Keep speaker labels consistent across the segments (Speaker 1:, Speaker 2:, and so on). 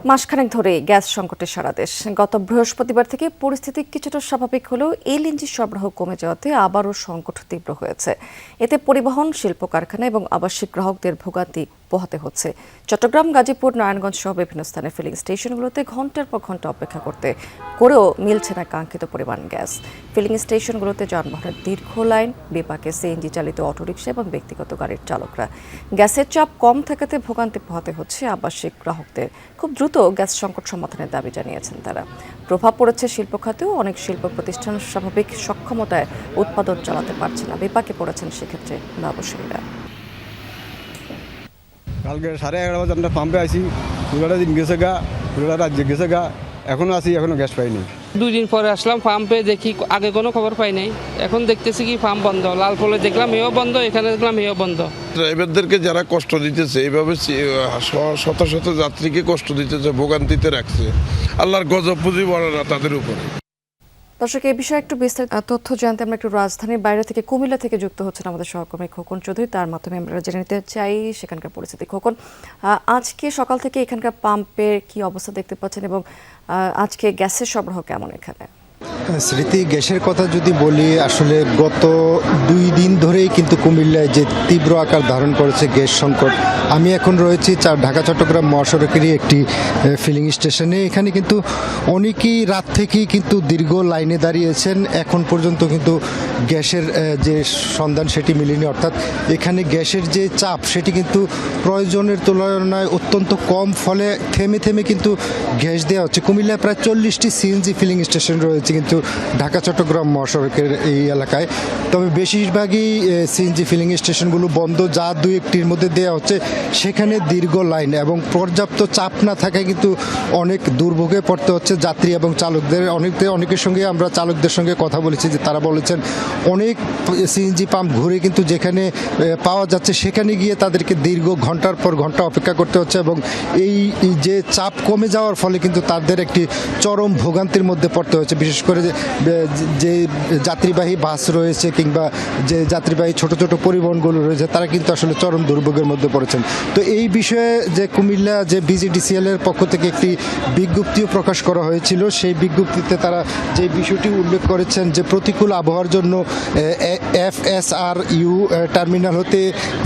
Speaker 1: মাসখানেক ধরে গ্যাস সংকটে সারা দেশ। গত বৃহস্পতিবার থেকে পরিস্থিতি কিছুটা স্বাভাবিক হলেও এলএনজি সরবরাহ কমে যাওয়াতে আবারও সংকট তীব্র হয়েছে। এতে পরিবহন, শিল্প কারখানা এবং আবাসিক গ্রাহকদের ভোগান্তি পোহাতে হচ্ছে। চট্টগ্রাম, গাজীপুর, নারায়ণগঞ্জ সহ বিভিন্ন স্থানে ফিলিং স্টেশনগুলোতে ঘন্টার পর ঘন্টা অপেক্ষা করেও মিলছে না কাঙ্ক্ষিত পরিমাণ গ্যাস। ফিলিং স্টেশনগুলোতে যানবাহনের দীর্ঘ লাইন, বিপাকে সিএনজি চালিত অটোরিকশা এবং ব্যক্তিগত গাড়ির চালকরা। গ্যাসের চাপ কম থাকাতে ভোগান্তি পোহাতে হচ্ছে আবাসিক গ্রাহকদের। খুব দ্রুত গ্যাস সংকট সমাধানের দাবি জানিয়েছেন তারা। প্রভাব পড়েছে শিল্প খাতেও। অনেক শিল্প প্রতিষ্ঠান স্বাভাবিক সক্ষমতায় উৎপাদন চালাতে পারছে না। বিপাকে পড়েছেন সেক্ষেত্রে ব্যবসায়ীরা।
Speaker 2: কালকে 11:30 বাজে আমরা পাম্পে আছি, পুরোটা দিন গেছে গা, পুরোটা রাত গেছে গা, এখনো আছি, এখনো গ্যাস পাইনি।
Speaker 3: 2 দিন পরে আসলাম পাম্পে, দেখি আগে কোনো খবর পাই নাই। এখন দেখতেছি কি পাম্প বন্ধ। লালপলে দেখলাম এও বন্ধ, এখানে দেখলাম এও বন্ধ।
Speaker 4: ড্রাইভারদেরকে যারা কষ্ট দিতেছে, এইভাবে শত শত যাত্রীকে কষ্ট দিতেছে, ভোগান্তিতে রাখছে। আল্লাহর গজব পুঁজি পড়ে না তাদের উপরে।
Speaker 1: দর্শক, এই বিষয়ে একটু বিস্তারিত তথ্য জানতে আমরা একটু রাজধানীর বাইরে থেকে কুমিল্লা থেকে যুক্ত হচ্ছেন আমাদের সহকর্মী খোকন চৌধুরী। তার মাধ্যমে আমরা জেনে নিতে চাই সেখানকার পরিস্থিতি। খোকন, আজকে সকাল থেকে এখানকার পাম্পের কি অবস্থা দেখতে পাচ্ছেন এবং আজকে গ্যাসের সরবরাহ কেমন এখানে?
Speaker 5: স্মৃতি, গ্যাসের কথা যদি বলি, আসলে গত 2 দিন ধরেই কিন্তু কুমিল্লায় যে তীব্র আকার ধারণ করেছে গ্যাস সংকট। আমি এখন রয়েছি ঢাকা চট্টগ্রাম মহাসড়কেরই একটি ফিলিং স্টেশনে। এখানে কিন্তু অনেকেই রাত থেকেই কিন্তু দীর্ঘ লাইনে দাঁড়িয়েছেন। এখন পর্যন্ত কিন্তু গ্যাসের যে সন্ধান সেটি মিলেনি, অর্থাৎ এখানে গ্যাসের যে চাপ সেটি কিন্তু প্রয়োজনের তুলনায় অত্যন্ত কম, ফলে থেমে থেমে কিন্তু গ্যাস দেওয়া হচ্ছে। কুমিল্লায় প্রায় 40টি সিএনজি ফিলিং স্টেশন রয়েছে কিন্তু ঢাকা চট্টগ্রাম মহাসড়কের এই এলাকায়। তবে বেশিরভাগই সিএনজি ফিলিং স্টেশনগুলো বন্ধ, যা 2-1টির মধ্যে দেওয়া হচ্ছে সেখানে দীর্ঘ লাইন এবং পর্যাপ্ত চাপ না থাকায় কিন্তু অনেক দুর্ভোগে পড়তে হচ্ছে যাত্রী এবং চালকদের। অনেকের সঙ্গে আমরা চালকদের সঙ্গে কথা বলেছি যে তারা বলেছেন অনেক সিএনজি পাম্প ঘুরে কিন্তু যেখানে পাওয়া যাচ্ছে সেখানে গিয়ে তাদেরকে দীর্ঘ ঘন্টার পর ঘন্টা অপেক্ষা করতে হচ্ছে এবং এই যে চাপ কমে যাওয়ার ফলে কিন্তু তাদের একটি চরম ভোগান্তির মধ্যে পড়তে হচ্ছে। বিশেষ করে যে যাত্রীবাহী বাস রয়েছে কিংবা যে যাত্রীবাহী ছোট ছোট পরিবহনগুলো রয়েছে তারা কিন্তু আসলে চরম দুর্ভোগের মধ্যে পড়েছেন। তো এই বিষয়ে যে কুমিল্লা যে বিজিডিসিএল এর পক্ষ থেকে একটি বিজ্ঞপ্তিও প্রকাশ করা হয়েছিল, সেই বিজ্ঞপ্তিতে তারা যে বিষয়টি উল্লেখ করেছেন যে প্রতিকূল আবহাওয়ার জন্য FSRU টার্মিনাল হতে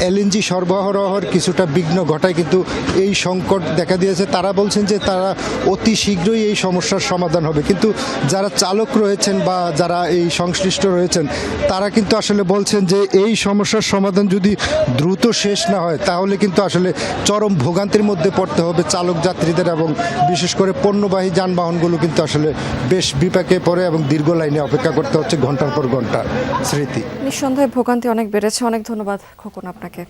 Speaker 5: এলএনজি সরবরাহের কিছুটা বিঘ্ন ঘটায় কিন্তু এই সংকট দেখা দিয়েছে। তারা বলছেন যে তারা অতি শীঘ্রই এই সমস্যার সমাধান হবে, কিন্তু যারা চালক রয়েছেন বা যারা এই সংশ্লিষ্ট রয়েছেন তারা কিন্তু আসলে বলছেন যে এই সমস্যার সমাধান যদি দ্রুত শেষ না হয় তাহলে কিন্তু আসলে চরম ভোগান্তির মধ্যে পড়তে হবে চালক যাত্রীদের এবং বিশেষ করে পণ্যবাহী যানবাহনগুলো কিন্তু আসলে বেশ বিপাকে পড়ে এবং দীর্ঘ লাইনে অপেক্ষা করতে হচ্ছে ঘন্টার পর ঘন্টা। স্মৃতি,
Speaker 1: নিঃসন্দেহে ভোগান্তি অনেক বেড়েছে। অনেক ধন্যবাদ খোকন আপনাকে।